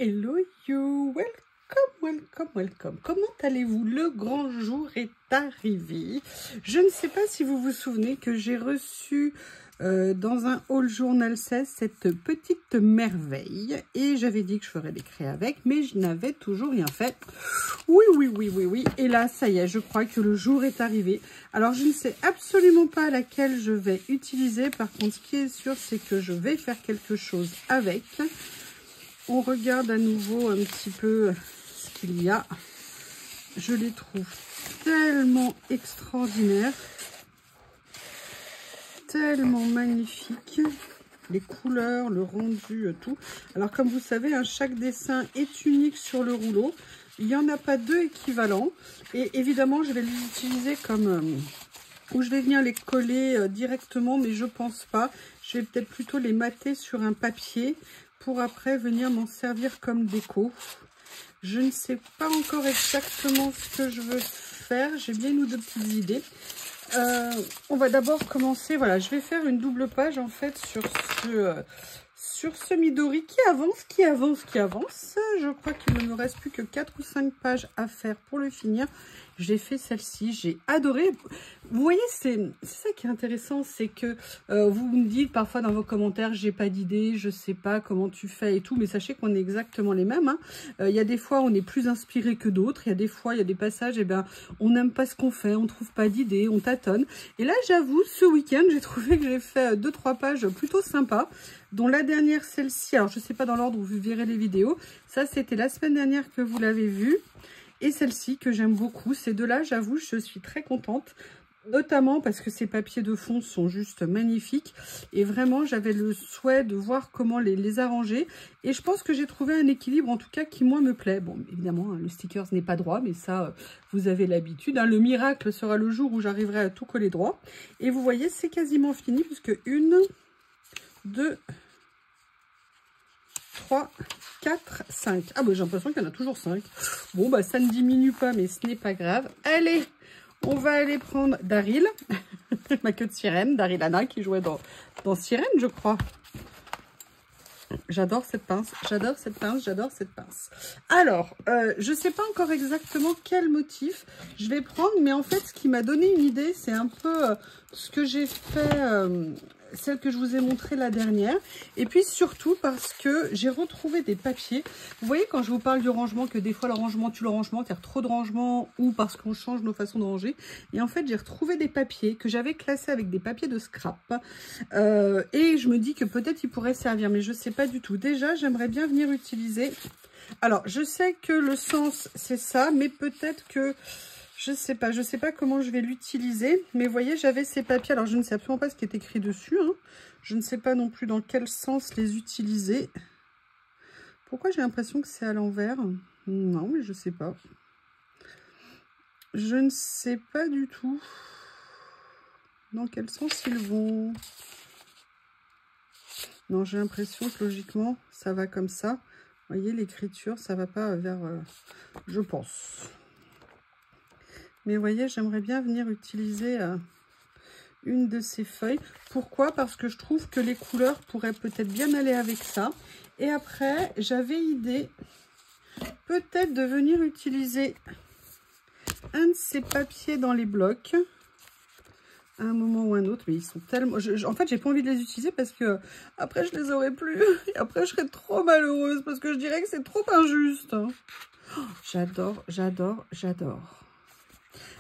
Hello you, welcome. Comment allez-vous? Le grand jour est arrivé. Je ne sais pas si vous vous souvenez que j'ai reçu dans un haul journal 16 cette petite merveille. Et j'avais dit que je ferais des craies avec, mais je n'avais toujours rien fait. Oui. Et là, ça y est, je crois que le jour est arrivé. Alors, je ne sais absolument pas laquelle je vais utiliser. Par contre, ce qui est sûr, c'est que je vais faire quelque chose avec. On regarde à nouveau un petit peu ce qu'il y a. Je les trouve tellement extraordinaires, tellement magnifiques. Les couleurs, le rendu, tout. Alors comme vous savez, hein, chaque dessin est unique sur le rouleau. Il n'y en a pas deux équivalents. Et évidemment, je vais les utiliser comme... ou je vais venir les coller directement, mais je pense pas. Je vais peut-être plutôt les mater sur un papier pour après venir m'en servir comme déco. Je ne sais pas encore exactement ce que je veux faire. J'ai bien une ou deux petites idées. On va d'abord commencer. Voilà, je vais faire une double page en fait sur ce Midori qui avance. Je crois qu'il ne me reste plus que 4 ou 5 pages à faire pour le finir. J'ai fait celle-ci, j'ai adoré. Vous voyez, c'est ça qui est intéressant, c'est que vous me dites parfois dans vos commentaires, j'ai pas d'idée, je sais pas comment tu fais et tout, mais sachez qu'on est exactement les mêmes. Il y a des fois, on est plus inspiré que d'autres. Il y a des fois, il y a des passages, et ben, on n'aime pas ce qu'on fait, on trouve pas d'idée, on tâtonne. Et là, j'avoue, ce week-end, j'ai trouvé que j'ai fait 2-3 pages plutôt sympas, dont la dernière, celle-ci. Alors, je sais pas dans l'ordre où vous verrez les vidéos. Ça, c'était la semaine dernière que vous l'avez vue. Et celle-ci que j'aime beaucoup. Ces deux-là, j'avoue, je suis très contente. Notamment parce que ces papiers de fond sont juste magnifiques. Et vraiment, j'avais le souhait de voir comment les arranger. Et je pense que j'ai trouvé un équilibre, en tout cas, qui, moi, me plaît. Bon, évidemment, hein, le sticker n'est pas droit, mais ça, vous avez l'habitude. Hein. Le miracle sera le jour où j'arriverai à tout coller droit. Et vous voyez, c'est quasiment fini, puisque 1, 2, 3, 4, 5. Ah bah j'ai l'impression qu'il y en a toujours 5. Bon bah ça ne diminue pas, mais ce n'est pas grave. Allez, on va aller prendre Daryl, ma queue de sirène, Daryl Anna qui jouait dans Sirène, je crois. J'adore cette pince, j'adore cette pince. Alors, je ne sais pas encore exactement quel motif je vais prendre, mais en fait, ce qui m'a donné une idée, c'est un peu ce que j'ai fait, celle que je vous ai montrée la dernière. Et puis surtout parce que j'ai retrouvé des papiers. Vous voyez, quand je vous parle du rangement, que des fois le rangement tue le rangement, qu'il y a trop de rangement ou parce qu'on change nos façons de ranger. Et en fait, j'ai retrouvé des papiers que j'avais classés avec des papiers de scrap. Et je me dis que peut-être ils pourraient servir, mais je ne sais pas du tout. Déjà, j'aimerais bien venir utiliser... Alors, je sais que le sens, c'est ça, mais peut-être que... Je sais pas comment je vais l'utiliser. Mais vous voyez, j'avais ces papiers. Alors, je ne sais absolument pas ce qui est écrit dessus. Hein. Je ne sais pas non plus dans quel sens les utiliser. Pourquoi j'ai l'impression que c'est à l'envers? Non, mais je sais pas. Je ne sais pas du tout dans quel sens ils vont. Non, j'ai l'impression que logiquement, ça va comme ça. Vous voyez, l'écriture, ça va pas vers... je pense. Mais vous voyez, j'aimerais bien venir utiliser une de ces feuilles. Pourquoi? Parce que je trouve que les couleurs pourraient peut-être bien aller avec ça. Et après, j'avais idée peut-être de venir utiliser un de ces papiers dans les blocs. À un moment ou un autre, mais ils sont tellement... en fait, j'ai pas envie de les utiliser parce que après, je les aurai plus. Et après, je serai trop malheureuse parce que je dirais que c'est trop injuste. Oh, j'adore.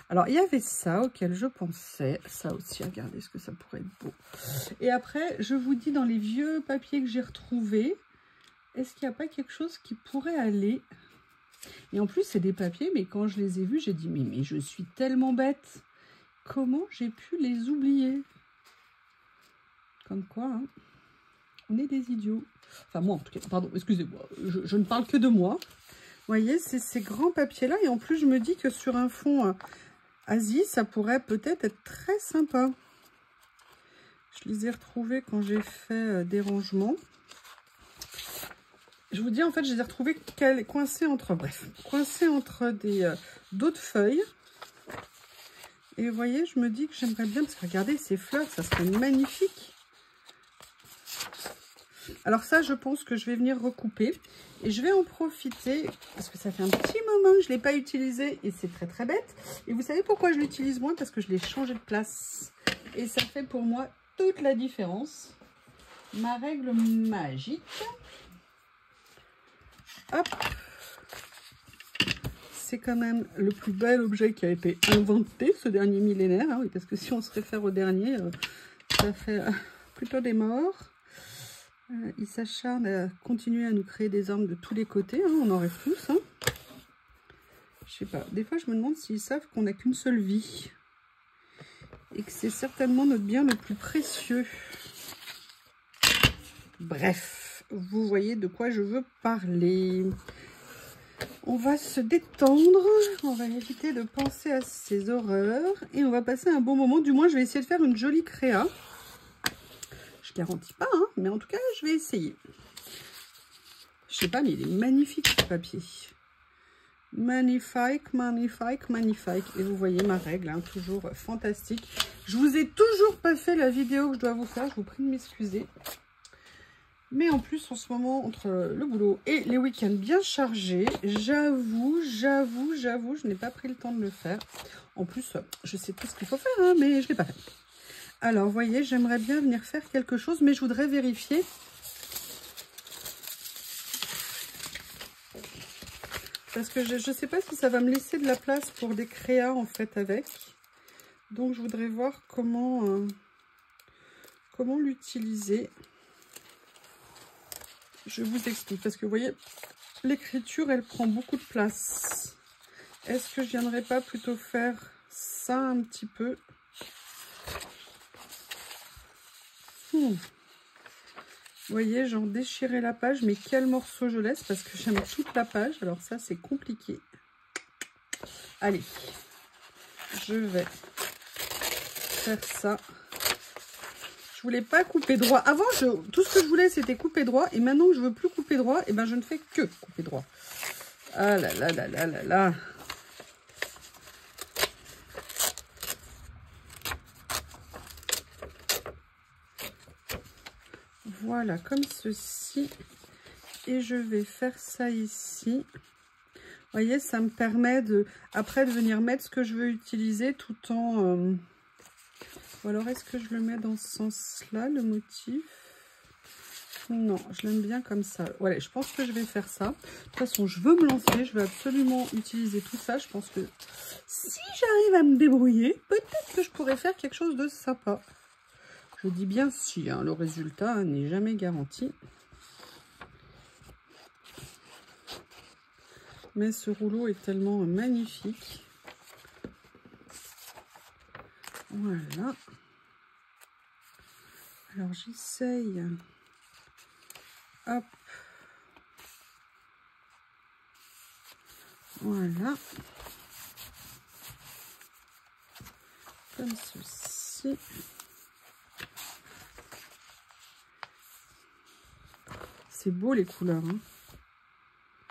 Alors, il y avait ça auquel je pensais. Ça aussi, regardez ce que ça pourrait être beau. Et après, je vous dis dans les vieux papiers que j'ai retrouvés, est-ce qu'il n'y a pas quelque chose qui pourrait aller? Et en plus, c'est des papiers, mais quand je les ai vus, j'ai dit, mais je suis tellement bête. Comment j'ai pu les oublier? Comme quoi, hein, on est des idiots. Enfin, moi, en tout cas, pardon, excusez-moi, je ne parle que de moi. Vous voyez, c'est ces grands papiers-là. Et en plus, je me dis que sur un fond Asie, ça pourrait peut-être être très sympa. Je les ai retrouvés quand j'ai fait des rangements. Je vous dis, en fait, je les ai retrouvés coincés entre... Bref, coincés entre d'autres feuilles. Et vous voyez, je me dis que j'aimerais bien, parce que regardez, ces fleurs, ça serait magnifique. Alors ça, je pense que je vais venir recouper. Et je vais en profiter, parce que ça fait un petit moment que je ne l'ai pas utilisé. Et c'est très très bête. Et vous savez pourquoi je l'utilise moins? Parce que je l'ai changé de place. Et ça fait pour moi toute la différence. Ma règle magique. Hop. C'est quand même le plus bel objet qui a été inventé ce dernier millénaire. Hein, oui, parce que si on se réfère au dernier, ça fait plutôt des morts. Ils s'acharnent à continuer à nous créer des armes de tous les côtés. Hein, on en rêve tous. Hein. Je sais pas. Des fois, je me demande s'ils savent qu'on n'a qu'une seule vie. Et que c'est certainement notre bien le plus précieux. Bref, vous voyez de quoi je veux parler. On va se détendre. On va éviter de penser à ces horreurs. Et on va passer un bon moment. Du moins, je vais essayer de faire une jolie créa. Je garantis pas, hein, mais en tout cas, je vais essayer. Je sais pas, mais il est magnifique ce papier. Magnifique, magnifique, magnifique. Et vous voyez ma règle, hein, toujours fantastique. Je vous ai toujours pas fait la vidéo que je dois vous faire. Je vous prie de m'excuser. Mais en plus, en ce moment, entre le boulot et les week-ends bien chargés, j'avoue, je n'ai pas pris le temps de le faire. En plus, je sais tout ce qu'il faut faire, hein, mais je ne l'ai pas fait. Alors, vous voyez, j'aimerais bien venir faire quelque chose, mais je voudrais vérifier. Parce que je ne sais pas si ça va me laisser de la place pour des créas, en fait, avec. Donc, je voudrais voir comment l'utiliser. Je vous explique, parce que vous voyez, l'écriture, elle prend beaucoup de place. Est-ce que je viendrais pas plutôt faire ça un petit peu? Vous voyez, genre déchirer la page, mais quel morceau je laisse? Parce que j'aime toute la page, alors ça, c'est compliqué. Allez, je vais faire ça. Je voulais pas couper droit. Avant, tout ce que je voulais, c'était couper droit. Et maintenant que je veux plus couper droit, et ben je ne fais que couper droit. Ah là là là là là là. Voilà, comme ceci. Et je vais faire ça ici. Vous voyez, ça me permet après de venir mettre ce que je veux utiliser tout en... Ou alors, est-ce que je le mets dans ce sens-là, le motif? Non, je l'aime bien comme ça. Voilà, je pense que je vais faire ça. De toute façon, je veux me lancer. Je veux absolument utiliser tout ça. Je pense que si j'arrive à me débrouiller, peut-être que je pourrais faire quelque chose de sympa. Je dis bien si, hein, le résultat n'est jamais garanti. Mais ce rouleau est tellement magnifique. Voilà. Alors j'essaye. Hop. Voilà. Comme ceci. C'est beau les couleurs. Hein.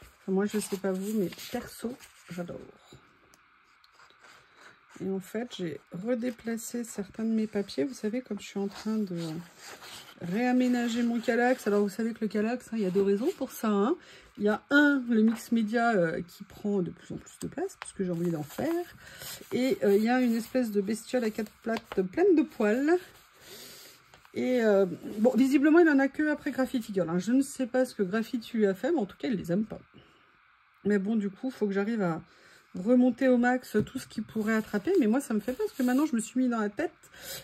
Enfin, moi je sais pas vous, mais perso, j'adore. Et en fait, j'ai redéplacé certains de mes papiers. Vous savez, comme je suis en train de réaménager mon Kallax. Alors, vous savez que le Kallax, hein, il y a deux raisons pour ça. Hein. Il y a le mix média qui prend de plus en plus de place, parce que j'ai envie d'en faire. Et il y a une espèce de bestiole à quatre pattes pleine de poils. Et bon, visiblement, il n'en a que après Graffiti Girl. Hein. Je ne sais pas ce que Graffiti lui a fait, mais en tout cas, il les aime pas. Mais bon, du coup, il faut que j'arrive à remonter au max tout ce qu'il pourrait attraper. Mais moi, ça me fait peur parce que maintenant, je me suis mis dans la tête.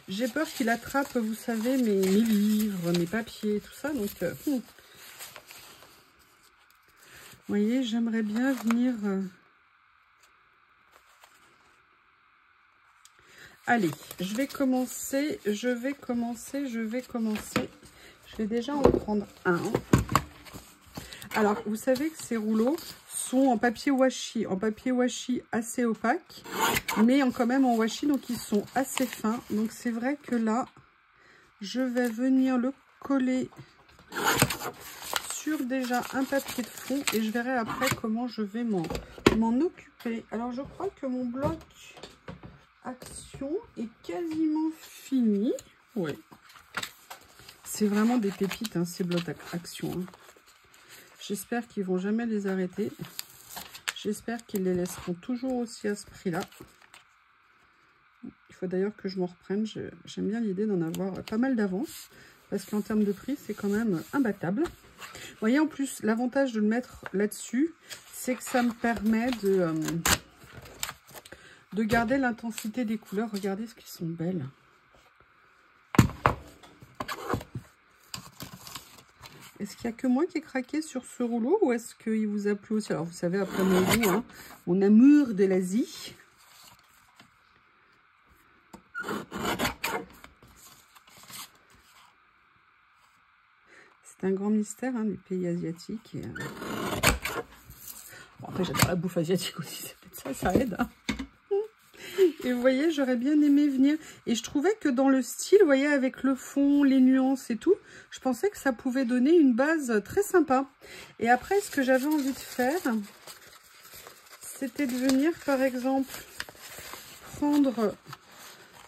J'ai peur qu'il attrape, vous savez, mes livres, mes papiers, tout ça. Donc, vous voyez, j'aimerais bien venir... Allez, je vais commencer. Je vais déjà en prendre un. Alors, vous savez que ces rouleaux sont en papier washi assez opaque, mais quand même en washi, donc ils sont assez fins. Donc c'est vrai que là, je vais venir le coller sur déjà un papier de fond et je verrai après comment je vais m'en occuper. Alors je crois que mon bloc action est quasiment fini. Oui. C'est vraiment des pépites, hein, ces blots action. Hein. J'espère qu'ils vont jamais les arrêter. J'espère qu'ils les laisseront toujours aussi à ce prix-là. Il faut d'ailleurs que je m'en reprenne. J'aime bien l'idée d'en avoir pas mal d'avance. Parce qu'en termes de prix, c'est quand même imbattable. Vous voyez, en plus, l'avantage de le mettre là-dessus, c'est que ça me permet de garder l'intensité des couleurs. Regardez ce qu'elles sont belles. Est-ce qu'il n'y a que moi qui ai craqué sur ce rouleau ou est-ce qu'il vous a plu aussi? Alors, vous savez, après mon goût, hein, mon amour de l'Asie. C'est un grand mystère, hein, des pays asiatiques. Et, bon, après, j'adore la bouffe asiatique aussi, c'est peut-être ça aide. Hein. Et vous voyez, j'aurais bien aimé venir. Et je trouvais que dans le style, vous voyez, avec le fond, les nuances et tout, je pensais que ça pouvait donner une base très sympa. Et après, ce que j'avais envie de faire, c'était de venir, par exemple, prendre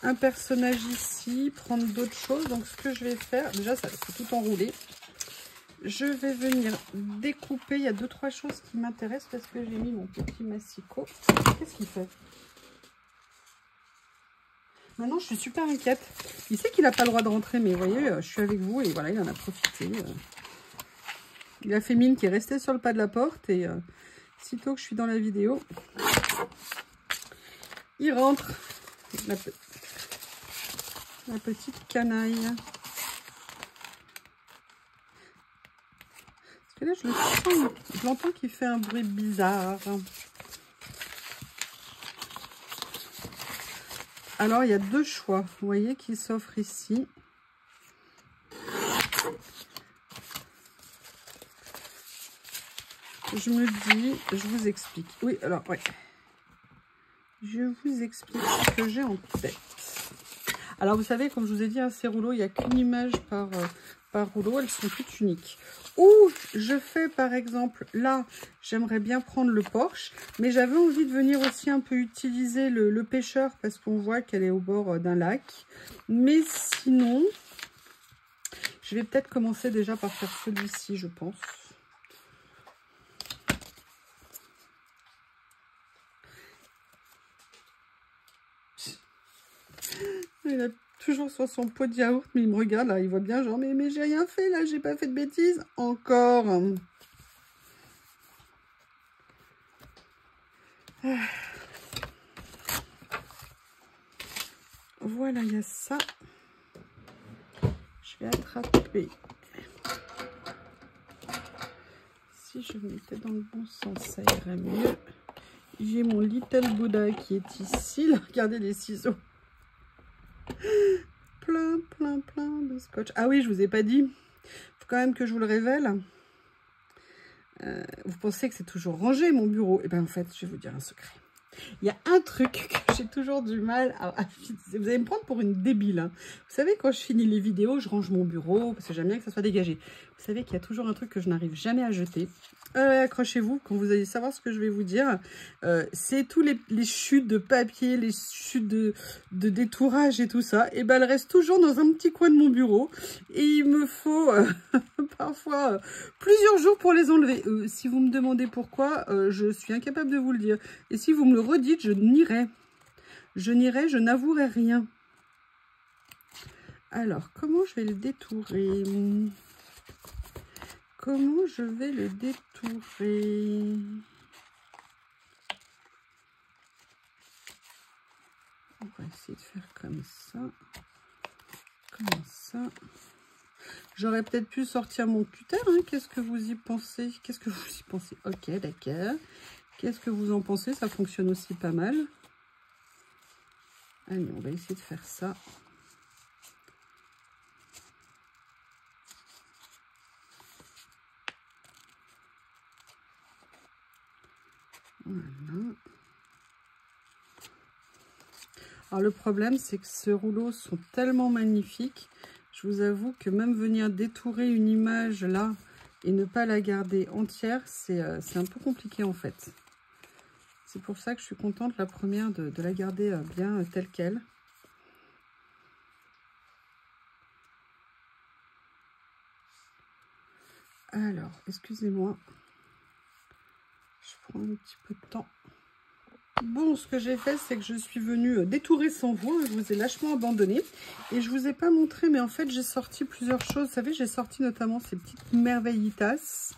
un personnage ici, prendre d'autres choses. Donc, ce que je vais faire, déjà, ça c'est tout enroulé. Je vais venir découper. Il y a 2-3 choses qui m'intéressent parce que j'ai mis mon petit massicot. Qu'est-ce qu'il fait ? Maintenant, je suis super inquiète. Il sait qu'il n'a pas le droit de rentrer, mais vous voyez, je suis avec vous et voilà, il en a profité. Il a fait mine qui est resté sur le pas de la porte et sitôt que je suis dans la vidéo, il rentre. La petite canaille. Parce que là, je le sens, je l'entends qu'il fait un bruit bizarre. Alors, il y a 2 choix, vous voyez, qui s'offrent ici. Je me dis, je vous explique. Oui, alors, ouais. Je vous explique ce que j'ai en tête. Alors, vous savez, comme je vous ai dit, hein, ces rouleaux, il n'y a qu'une image par rouleau. Elles sont toutes uniques. Ou je fais, par exemple, là, j'aimerais bien prendre le Porsche. Mais j'avais envie de venir aussi un peu utiliser le pêcheur parce qu'on voit qu'elle est au bord d'un lac. Mais sinon, je vais peut-être commencer déjà par faire celui-ci, je pense. Il a toujours sur son pot de yaourt, mais il me regarde là, il voit bien genre, mais j'ai rien fait là, j'ai pas fait de bêtises. Encore. Voilà, il y a ça. Je vais attraper. Si je me mettais dans le bon sens, ça irait mieux. J'ai mon Little Buddha qui est ici. Là, regardez les ciseaux. Plein de scotch. Ah oui, je vous ai pas dit. Faut quand même que je vous le révèle. Vous pensez que c'est toujours rangé mon bureau? Et bien en fait, je vais vous dire un secret. Il y a un truc que j'ai toujours du mal à... Vous allez me prendre pour une débile. Hein. Vous savez, quand je finis les vidéos, je range mon bureau parce que j'aime bien que ça soit dégagé. Vous savez qu'il y a toujours un truc que je n'arrive jamais à jeter. Accrochez-vous quand vous allez savoir ce que je vais vous dire. C'est tous les chutes de papier, les chutes de détourage et tout ça. Et ben, elles restent toujours dans un petit coin de mon bureau. Et il me faut parfois plusieurs jours pour les enlever. Si vous me demandez pourquoi, je suis incapable de vous le dire. Et si vous me le redites, je nierai. Je nierai, je n'avouerai rien. Alors, comment je vais le détourer? Comment je vais le détourer? On va essayer de faire comme ça. Comme ça. J'aurais peut-être pu sortir mon cutter. Hein. Qu'est-ce que vous y pensez? Qu'est-ce que vous y pensez? Ok, d'accord. Qu'est-ce que vous en pensez? Ça fonctionne aussi pas mal. Allez, on va essayer de faire ça. Voilà. Alors le problème, c'est que ces rouleaux sont tellement magnifiques. Je vous avoue que même venir détourer une image là et ne pas la garder entière, c'est un peu compliqué en fait. C'est pour ça que je suis contente la première de la garder bien telle qu'elle. Alors, excusez-moi. Je prends un petit peu de temps. Bon, ce que j'ai fait, c'est que je suis venue détourer sans vous. Je vous ai lâchement abandonné. Et je vous ai pas montré, mais en fait, j'ai sorti plusieurs choses. Vous savez, j'ai sorti notamment ces petites merveillitas.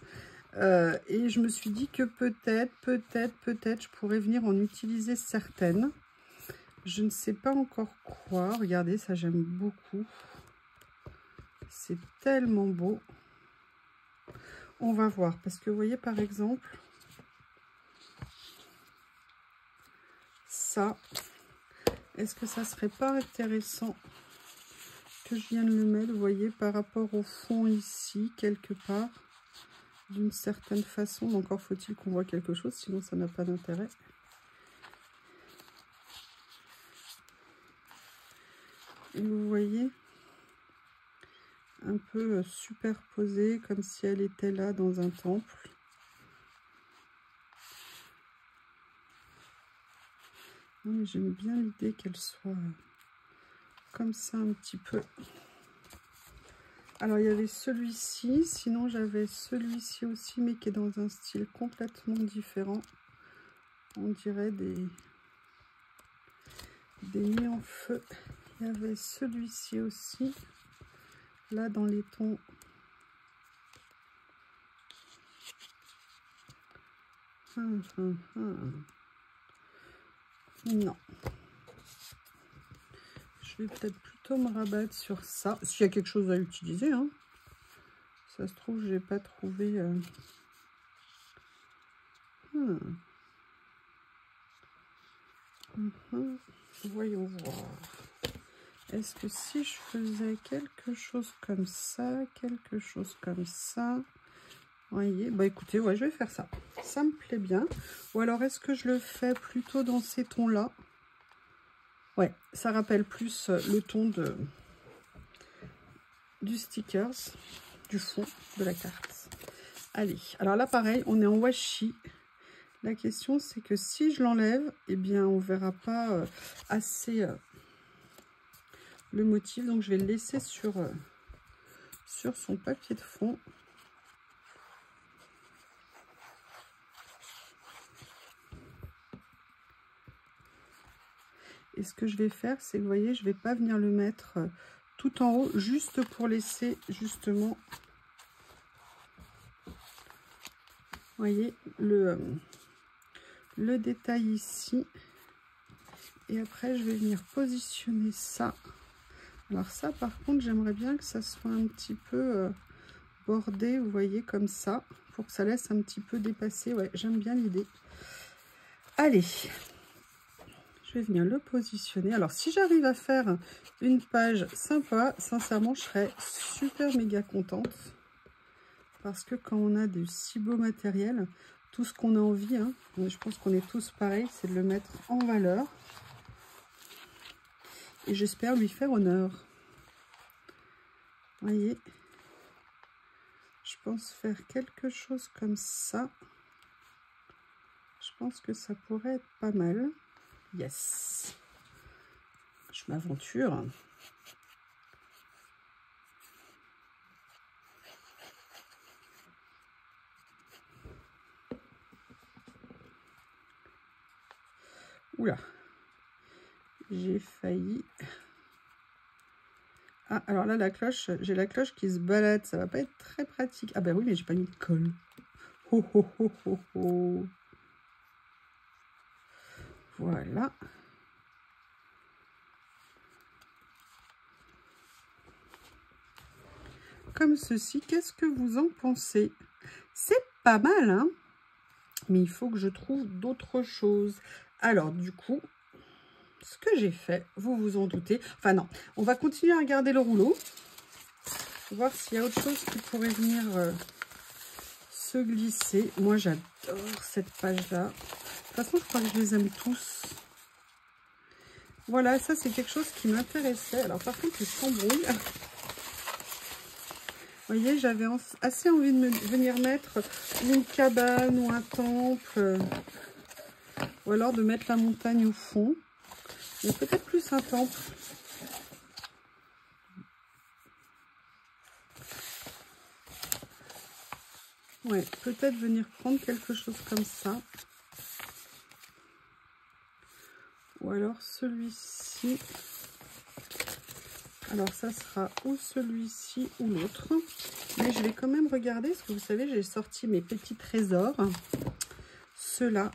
Et je me suis dit que peut-être, je pourrais venir en utiliser certaines. Je ne sais pas encore quoi. Regardez, ça, j'aime beaucoup. C'est tellement beau. On va voir. Parce que vous voyez, par exemple... ça, est-ce que ça serait pas intéressant que je vienne le mettre, vous voyez, par rapport au fond ici, quelque part, d'une certaine façon. Encore faut-il qu'on voit quelque chose, sinon ça n'a pas d'intérêt. Et vous voyez, un peu superposé, comme si elle était là dans un temple. J'aime bien l'idée qu'elle soit comme ça un petit peu. Alors il y avait celui-ci, sinon j'avais celui-ci aussi, mais qui est dans un style complètement différent. On dirait des nuits en feu. Il y avait celui-ci aussi, là dans les tons. Non. Je vais peut-être plutôt me rabattre sur ça. S'il y a quelque chose à utiliser, hein. Ça se trouve, j'ai pas trouvé... Voyons voir. Est-ce que si je faisais quelque chose comme ça, voyez, bah écoutez, ouais, je vais faire ça. Ça me plaît bien. Ou alors, est-ce que je le fais plutôt dans ces tons-là? Ouais, ça rappelle plus le ton du stickers, du fond de la carte. Allez, alors là, pareil, on est en washi. La question, c'est que si je l'enlève, eh bien, on verra pas assez le motif. Donc, je vais le laisser sur son papier de fond. Et ce que je vais faire, c'est que, vous voyez, je ne vais pas venir le mettre tout en haut, juste pour laisser, justement, vous voyez, le détail ici. Et après, je vais venir positionner ça. Alors ça, par contre, j'aimerais bien que ça soit un petit peu bordé, vous voyez, comme ça, pour que ça laisse un petit peu dépasser. Ouais, j'aime bien l'idée. Allez, je vais venir le positionner. Alors, si j'arrive à faire une page sympa, sincèrement, je serais super méga contente. Parce que quand on a de si beaux matériels, tout ce qu'on a envie, hein, je pense qu'on est tous pareils, c'est de le mettre en valeur. Et j'espère lui faire honneur. Vous voyez, je pense faire quelque chose comme ça. Je pense que ça pourrait être pas mal. Yes, je m'aventure. Oula, j'ai failli. Ah, alors là, la cloche, j'ai la cloche qui se balade. Ça va pas être très pratique. Ah ben oui, mais j'ai pas mis de colle. Oh, oh, oh, oh, oh. Voilà. Comme ceci, qu'est-ce que vous en pensez? C'est pas mal, hein? Mais il faut que je trouve d'autres choses. Alors, du coup, ce que j'ai fait, vous vous en doutez. Enfin, non, on va continuer à regarder le rouleau. Voir s'il y a autre chose qui pourrait venir se glisser. Moi, j'adore cette page-là. De toute façon, je crois que je les aime tous. Voilà, ça, c'est quelque chose qui m'intéressait. Alors, par contre, il s'embrouille. Vous voyez, j'avais assez envie de venir mettre une cabane ou un temple. Ou alors de mettre la montagne au fond. Mais peut-être plus un temple. Ouais, peut-être venir prendre quelque chose comme ça. Ou alors celui-ci. Alors ça sera ou celui-ci ou l'autre. Mais je vais quand même regarder, parce que vous savez, j'ai sorti mes petits trésors. Ceux-là.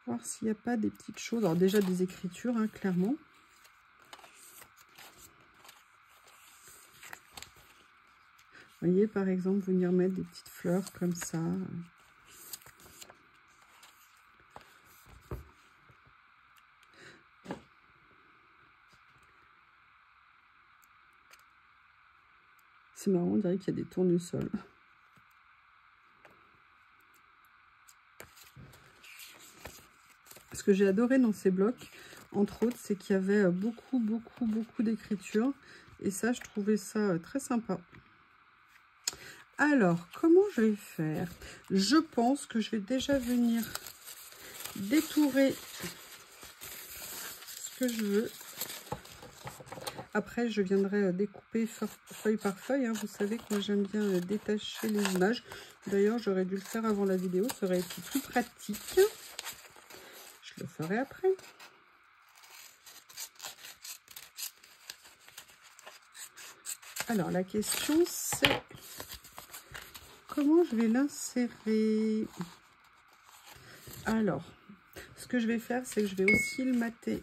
Voir s'il n'y a pas des petites choses. Alors déjà des écritures, hein, clairement. Vous voyez, par exemple, venir mettre des petites fleurs comme ça. C'est marrant, on dirait qu'il y a des tournesols. Ce que j'ai adoré dans ces blocs, entre autres, c'est qu'il y avait beaucoup d'écriture. Et ça, je trouvais ça très sympa. Alors, comment je vais faire? Je pense que je vais déjà venir détourer ce que je veux. Après, je viendrai découper feuille par feuille. Hein. Vous savez que moi, j'aime bien détacher les images. D'ailleurs, j'aurais dû le faire avant la vidéo. Ça aurait été plus pratique. Je le ferai après. Alors, la question, c'est comment je vais l'insérer? Alors, ce que je vais faire, c'est que je vais aussi le mater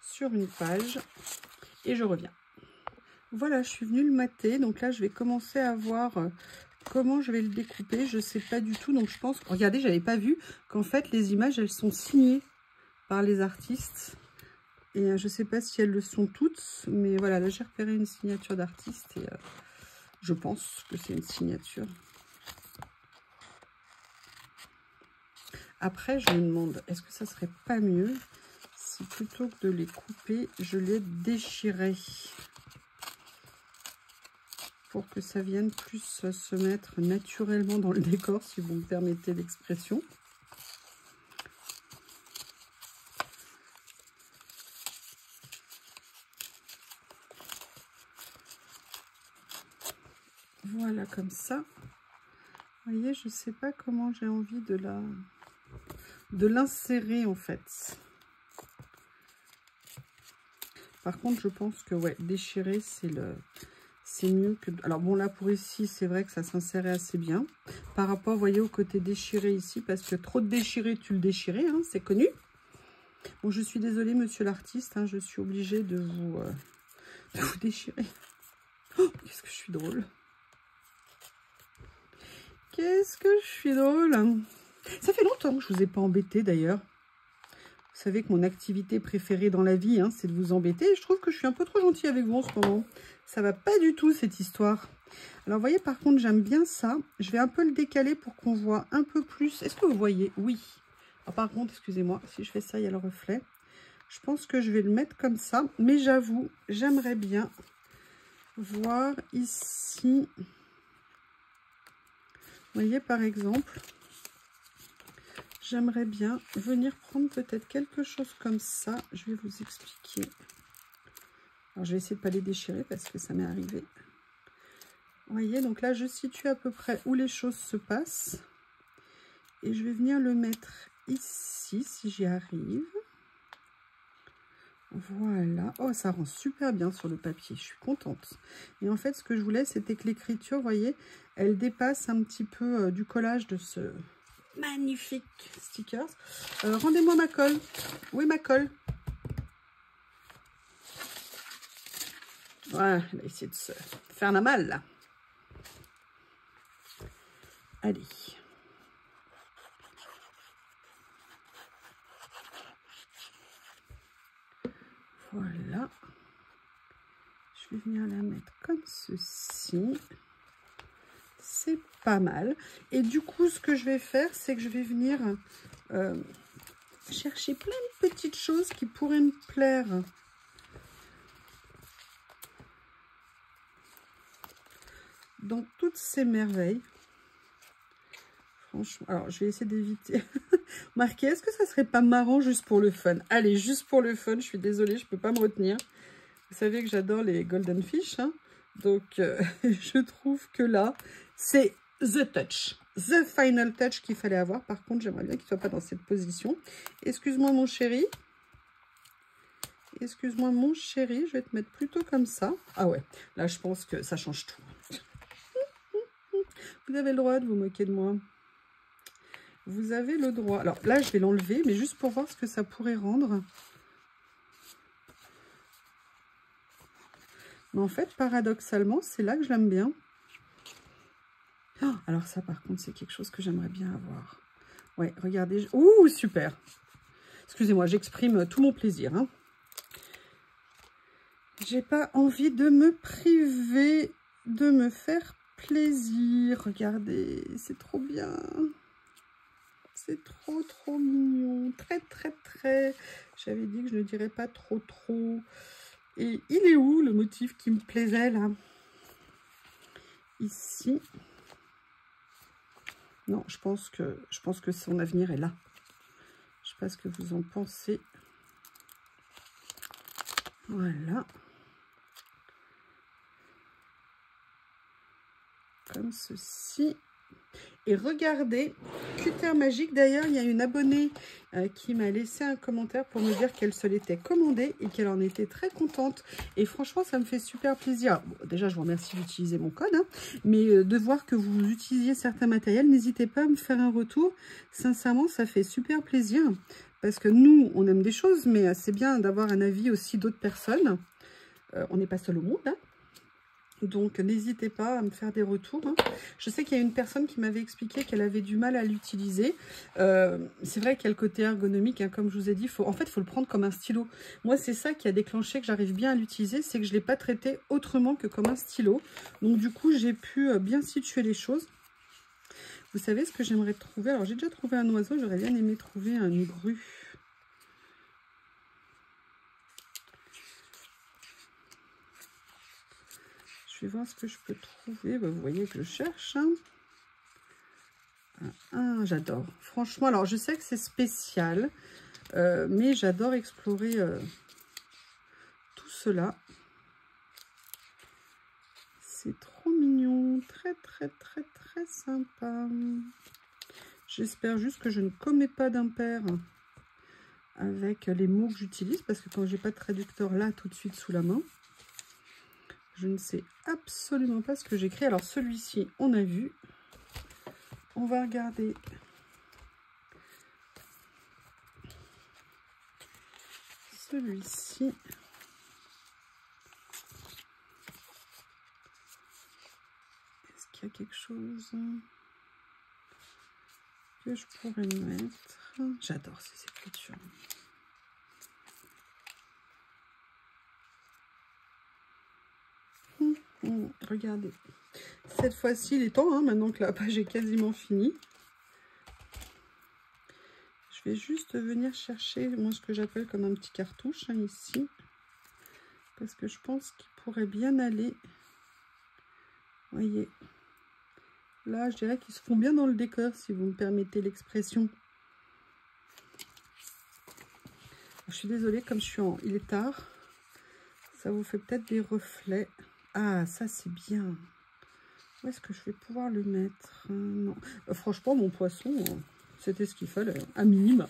sur une page et je reviens. Voilà, je suis venue le mater. Donc là, je vais commencer à voir comment je vais le découper. Je ne sais pas du tout. Donc je pense, regardez, j'avais pas vu qu'en fait, les images, elles sont signées par les artistes. Et je ne sais pas si elles le sont toutes. Mais voilà, là, j'ai repéré une signature d'artiste. Et je pense que c'est une signature. Après, je me demande, est-ce que ça serait pas mieux si plutôt que de les couper, je les déchirais pour que ça vienne plus se mettre naturellement dans le décor, si vous me permettez l'expression. Voilà, comme ça. Vous voyez, je ne sais pas comment j'ai envie de l'insérer en fait. Par contre, je pense que ouais, déchirer, c'est mieux que... Alors bon, là pour ici, c'est vrai que ça s'insérait assez bien. Par rapport, vous voyez, au côté déchiré ici, parce que trop de déchiré, tu le déchirais, hein, c'est connu. Bon, je suis désolée, monsieur l'artiste, hein, je suis obligée de vous déchirer. Oh, qu'est-ce que je suis drôle. Qu'est-ce que je suis drôle. Ça fait longtemps que je ne vous ai pas embêté d'ailleurs. Vous savez que mon activité préférée dans la vie, hein, c'est de vous embêter. Et je trouve que je suis un peu trop gentille avec vous en ce moment. Ça va pas du tout cette histoire. Alors, vous voyez, par contre, j'aime bien ça. Je vais un peu le décaler pour qu'on voit un peu plus. Est-ce que vous voyez? Oui. Alors, par contre, excusez-moi, si je fais ça, il y a le reflet. Je pense que je vais le mettre comme ça. Mais j'avoue, j'aimerais bien voir ici. Vous voyez, par exemple... J'aimerais bien venir prendre peut-être quelque chose comme ça. Je vais vous expliquer. Alors, je vais essayer de ne pas les déchirer parce que ça m'est arrivé. Vous voyez, donc là, je situe à peu près où les choses se passent. Et je vais venir le mettre ici, si j'y arrive. Voilà. Oh, ça rend super bien sur le papier. Je suis contente. Et en fait, ce que je voulais, c'était que l'écriture, vous voyez, elle dépasse un petit peu du collage de ce... magnifique stickers. Rendez-moi ma colle. Où est ma colle? Voilà, elle a essayé de se faire la malle là. Allez. Voilà. Je vais venir la mettre comme ceci. C'est pas mal. Et du coup, ce que je vais faire, c'est que je vais venir chercher plein de petites choses qui pourraient me plaire. Dans toutes ces merveilles. Franchement, alors je vais essayer d'éviter. Marquez, est-ce que ça serait pas marrant juste pour le fun? Allez, juste pour le fun, je suis désolée, je peux pas me retenir. Vous savez que j'adore les golden fish, hein. Donc, je trouve que là, c'est the touch. The final touch qu'il fallait avoir. Par contre, j'aimerais bien qu'il ne soit pas dans cette position. Excuse-moi, mon chéri. Excuse-moi, mon chéri. Je vais te mettre plutôt comme ça. Ah ouais, là, je pense que ça change tout. Vous avez le droit de vous moquer de moi. Vous avez le droit. Alors là, je vais l'enlever, mais juste pour voir ce que ça pourrait rendre. Mais en fait, paradoxalement, c'est là que je l'aime bien. Oh, alors ça, par contre, c'est quelque chose que j'aimerais bien avoir. Ouais, regardez. Ouh, super. Excusez-moi, j'exprime tout mon plaisir. Hein. J'ai pas envie de me priver, de me faire plaisir. Regardez, c'est trop bien. C'est trop, trop mignon. Très, très, très. J'avais dit que je ne dirais pas trop, trop. Et il est où le motif qui me plaisait là? Ici. Non, je pense que son avenir est là. Je ne sais pas ce que vous en pensez. Voilà. Comme ceci. Et regardez, Cutter Magique, d'ailleurs, il y a une abonnée qui m'a laissé un commentaire pour me dire qu'elle se l'était commandée et qu'elle en était très contente. Et franchement, ça me fait super plaisir. Bon, déjà, je vous remercie d'utiliser mon code, hein, mais de voir que vous utilisiez certains matériels, n'hésitez pas à me faire un retour. Sincèrement, ça fait super plaisir parce que nous, on aime des choses, mais c'est bien d'avoir un avis aussi d'autres personnes. On n'est pas seul au monde, hein. Donc, n'hésitez pas à me faire des retours. Hein. Je sais qu'il y a une personne qui m'avait expliqué qu'elle avait du mal à l'utiliser. C'est vrai qu'il y a le côté ergonomique, hein, comme je vous ai dit. En fait, il faut le prendre comme un stylo. Moi, c'est ça qui a déclenché que j'arrive bien à l'utiliser. C'est que je ne l'ai pas traité autrement que comme un stylo. Donc, du coup, j'ai pu bien situer les choses. Vous savez ce que j'aimerais trouver? Alors, j'ai déjà trouvé un oiseau. J'aurais bien aimé trouver une grue. Je vais voir ce que je peux trouver. Vous voyez que je cherche. Hein. J'adore. Franchement, alors je sais que c'est spécial, mais j'adore explorer tout cela. C'est trop mignon. Très, très, très, très sympa. J'espère juste que je ne commets pas d'impair avec les mots que j'utilise, parce que quand j'ai pas de traducteur là tout de suite sous la main, je ne sais absolument pas ce que j'écris. Alors celui-ci, on a vu. On va regarder. Celui-ci. Est-ce qu'il y a quelque chose que je pourrais mettre? J'adore ces écritures. Regardez. Cette fois-ci, il est temps, hein, maintenant que la page est quasiment finie. Je vais juste venir chercher, moi, ce que j'appelle comme un petit cartouche, hein, ici. Parce que je pense qu'il pourrait bien aller. Vous voyez. Là, je dirais qu'ils se font bien dans le décor, si vous me permettez l'expression. Je suis désolée, comme il est tard, ça vous fait peut-être des reflets. Ah, ça, c'est bien. Où est-ce que je vais pouvoir le mettre? Non. Franchement, mon poisson, c'était ce qu'il fallait, à minima.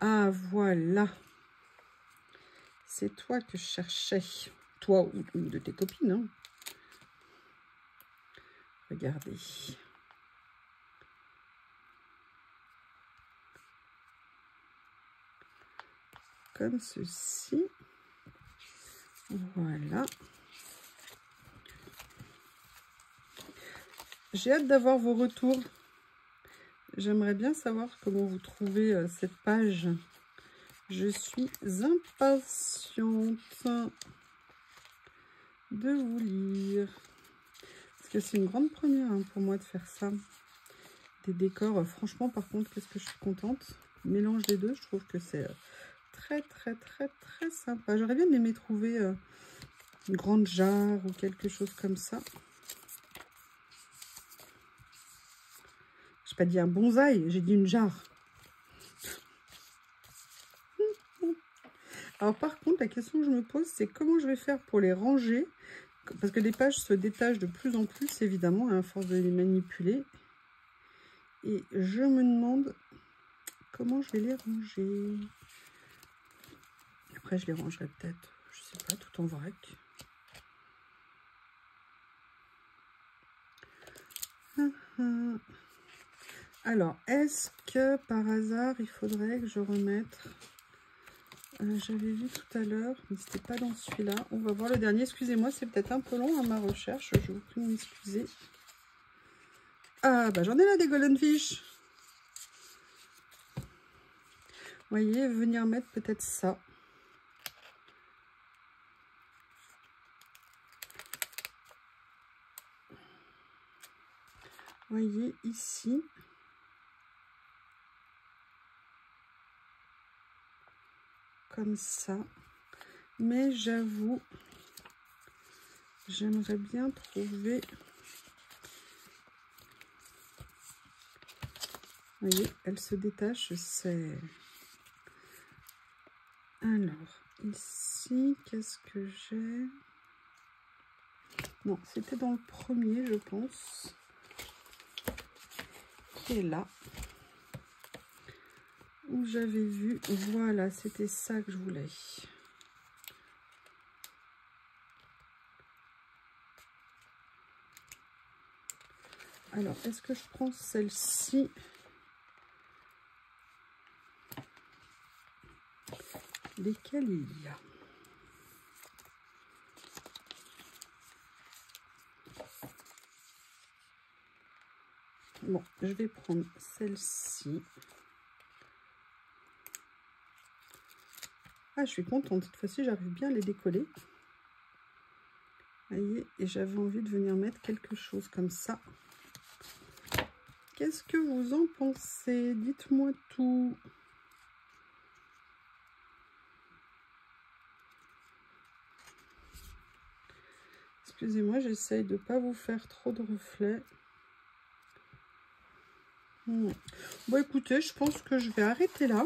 Ah, voilà. C'est toi que je cherchais. Toi ou une de tes copines. Hein. Regardez. Comme ceci. Voilà. J'ai hâte d'avoir vos retours. J'aimerais bien savoir comment vous trouvez cette page. Je suis impatiente de vous lire. Parce que c'est une grande première hein, pour moi de faire ça. Des décors, franchement, par contre, qu'est-ce que je suis contente. Mélange des deux, je trouve que c'est très, très, très, très sympa. J'aurais bien aimé trouver une grande jarre ou quelque chose comme ça. J'ai pas dit un bonsaï, j'ai dit une jarre. Alors par contre, la question que je me pose, c'est comment je vais faire pour les ranger Parce que les pages se détachent de plus en plus, évidemment, à force de les manipuler. Et je me demande comment je vais les ranger. Après, je les rangerai peut-être, je sais pas, tout en vrac. Alors, est-ce que par hasard, il faudrait que je remette... J'avais vu tout à l'heure, mais c'était pas dans celui-là. On va voir le dernier. Excusez-moi, c'est peut-être un peu long à ma recherche. Je vous prie de m'excuser. Ah, bah j'en ai là des Golden Fish. Vous voyez, venir mettre peut-être ça. Vous voyez ici. Comme ça. Mais j'avoue, j'aimerais bien trouver... Vous voyez, elle se détache, c'est... Alors, ici, qu'est-ce que j'ai? Non, c'était dans le premier, je pense. Qui est là. Où j'avais vu, voilà, c'était ça que je voulais. Alors, est-ce que je prends celle-ci? Lesquelles il y a? Bon, je vais prendre celle-ci. Ah, je suis contente. Cette fois-ci, j'arrive bien à les décoller. Vous voyez, et j'avais envie de venir mettre quelque chose comme ça. Qu'est-ce que vous en pensez? Dites-moi tout. Excusez-moi, j'essaye de ne pas vous faire trop de reflets. Bon, écoutez, je pense que je vais arrêter là.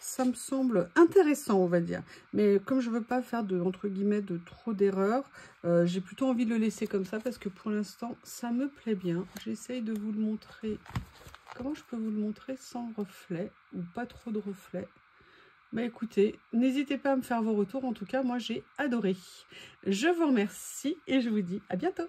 Ça me semble intéressant, on va dire. Mais comme je ne veux pas faire de, entre guillemets, de trop d'erreurs, j'ai plutôt envie de le laisser comme ça parce que pour l'instant, ça me plaît bien. J'essaye de vous le montrer. Comment je peux vous le montrer sans reflet ou pas trop de reflets? Bah écoutez, n'hésitez pas à me faire vos retours. En tout cas, moi, j'ai adoré. Je vous remercie et je vous dis à bientôt.